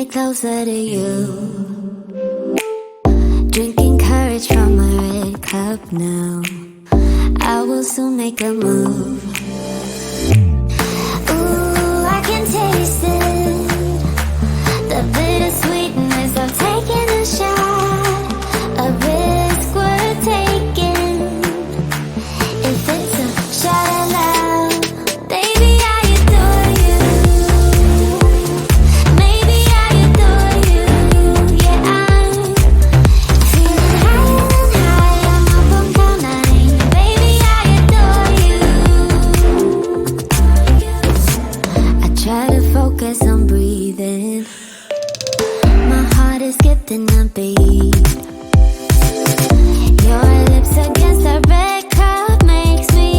get closer to you. Drinking courage from a red cup now. I will soon make a move. Ooh, I can taste it. The bittersweetness of taking a shot. A risk worth taking. If it's a shot at love, baby, I adore you. Maybe I adore you. Yeah, I'm feeling higher than high. I'm up on cloud nine. Baby, I adore you. I try to focus on breathing. My heart is skipping a beat. Your lips against a red cup makes me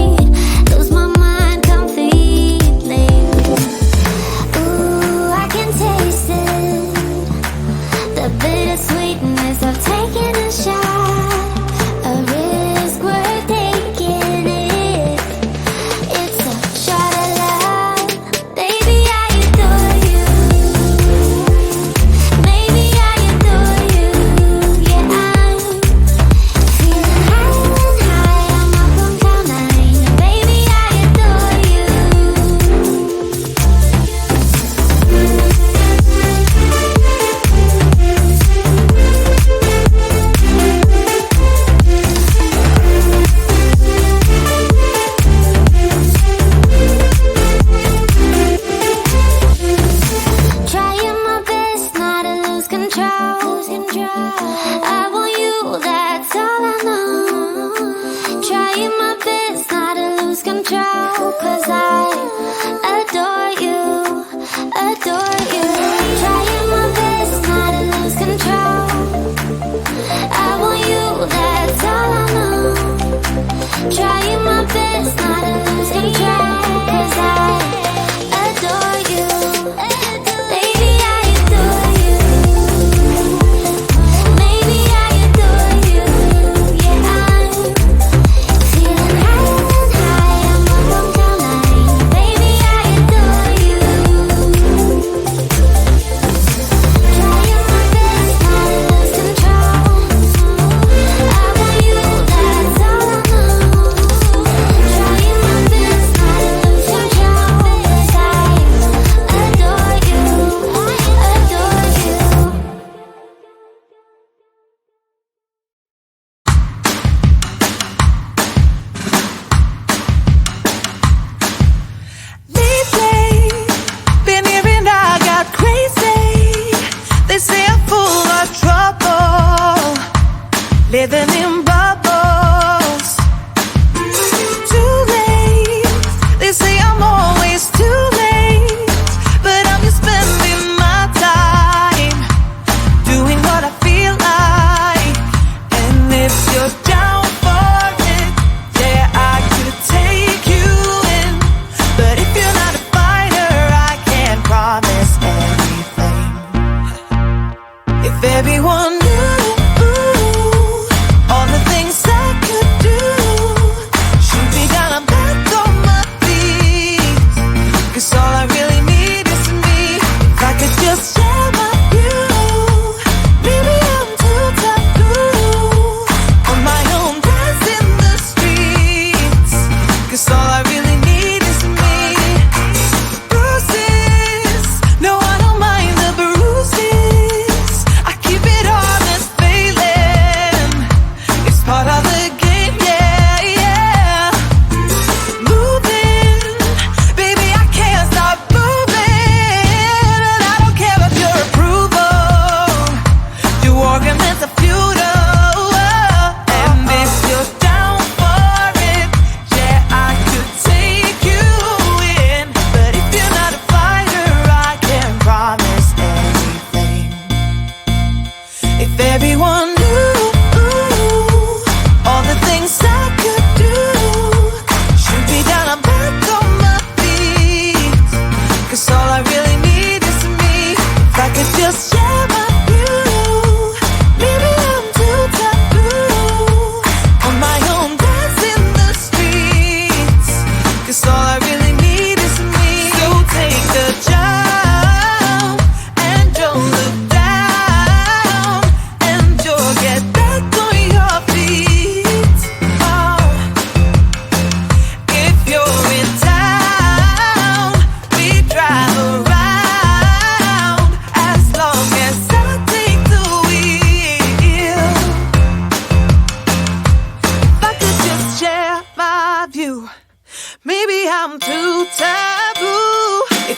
lose my mind completely. Ooh, I can taste it. The bittersweetness of taking a shot. A risk worth taking it. It's a shot of love. Baby, I adore you. Maybe I adore you. Yeah, I'm feeling higher than high. I'm up on cloud nine. Baby, I adore you. Trying my best not to lose control. I want you, that's all I know. Trying my best not to lose control. 'Cause I adore you, adore you. Trying my best not to lose control. I want you, that's all I know. Trying my best not to lose control. 'Cause I adore you. Baby, I adore you. Maybe I adore you. Yeah, I'm feeling higher than high. I'm up on cloud nine. Baby, I adore you. Trying my best not to lose control. I want you, that's all I know. Trying my best not to lose control. 'Cause I adore you, adore you. Lately, been hearing I got crazy. They say I'm full of trouble, living in bubbles. Too late, they say I'm always too late. But I'm just spending my time doing what I feel like. And if you're down for it, yeah, I could take you in. But if you're not a fighter, I can't promise anything. If everyone knew all the things I could do, shoot me down, I'm back on my feet. 'Cause all I really need is me. If I could just share my view, maybe I'm too taboo. On my own, dance in the streets. 'Cause all I really need is me. Bruises, no, I don't mind the bruises. I keep it all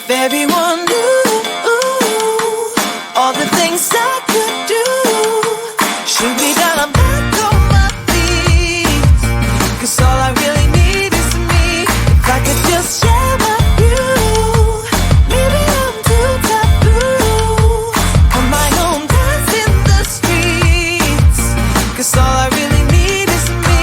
If everyone knew all the things I could do, shoot me down, I'm back on my feet. 'Cause all I really need is me. If I could just share my view, maybe I'm too taboo. On my own, dance in the streets. 'Cause all I really need is me.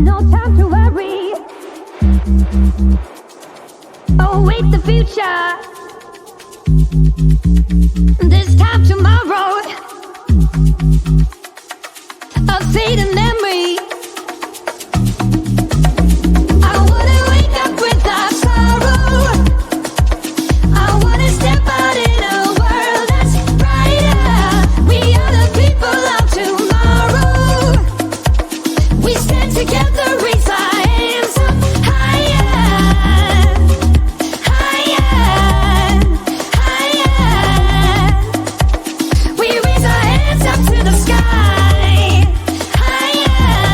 No time to worry. Oh, wait, the future. This time tomorrow, I'll fade in memory. I wanna wake up without sorrow. I wanna step out in a world that's brighter. We are the people of tomorrow. We stand together, raise our hands up higher, higher, higher. We raise our hands up to the sky, higher,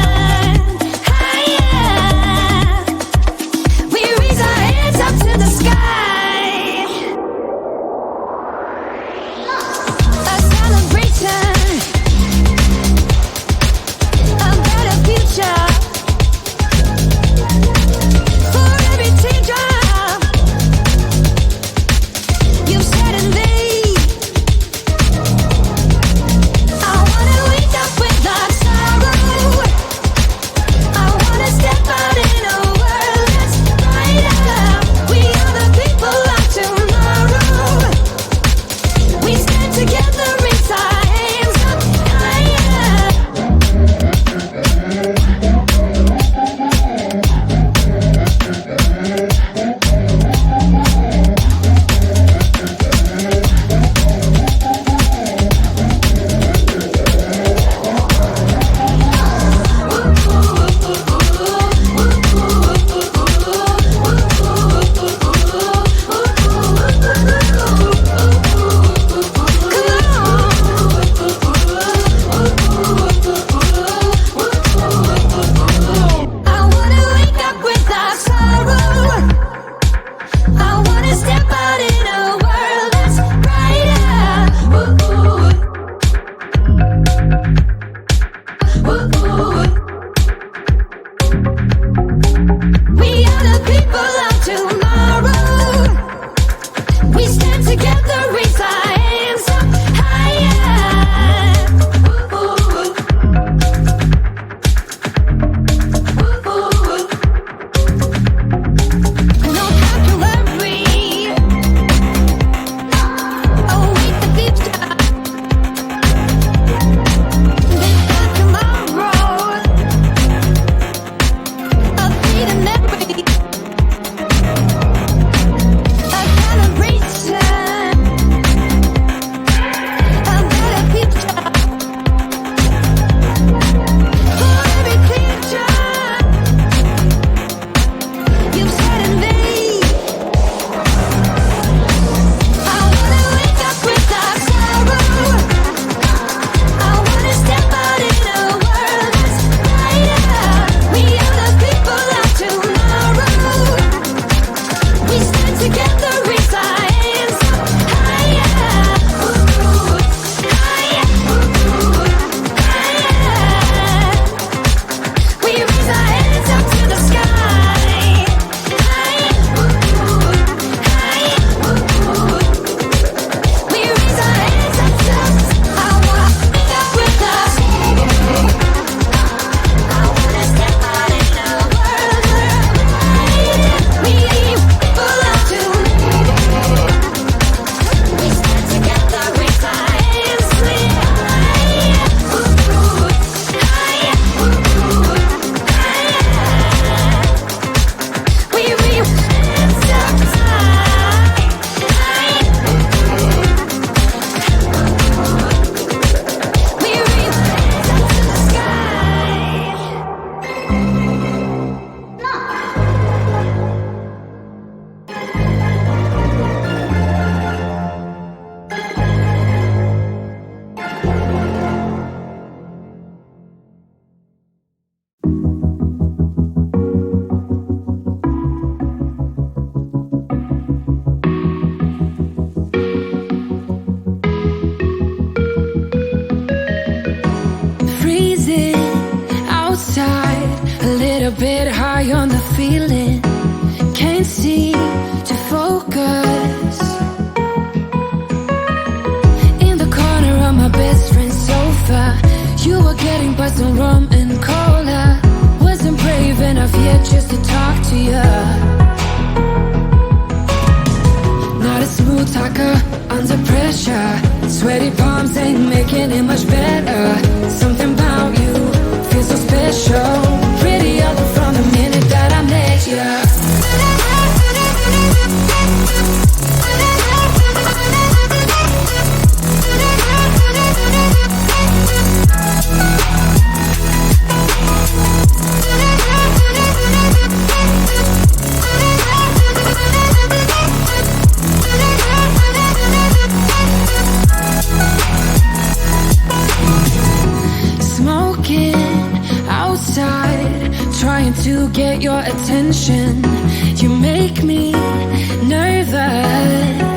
high on the feeling, can't seem to focus. In the corner of my best friend's sofa, you were getting buzzed on rum and cola. Wasn't brave enough yet just to talk to you. Not a smooth talker under pressure. Sweaty palms ain't making it much better. Something about you feels so special. Prettier from the minute that I met you. Trying to get your attention, you make me nervous.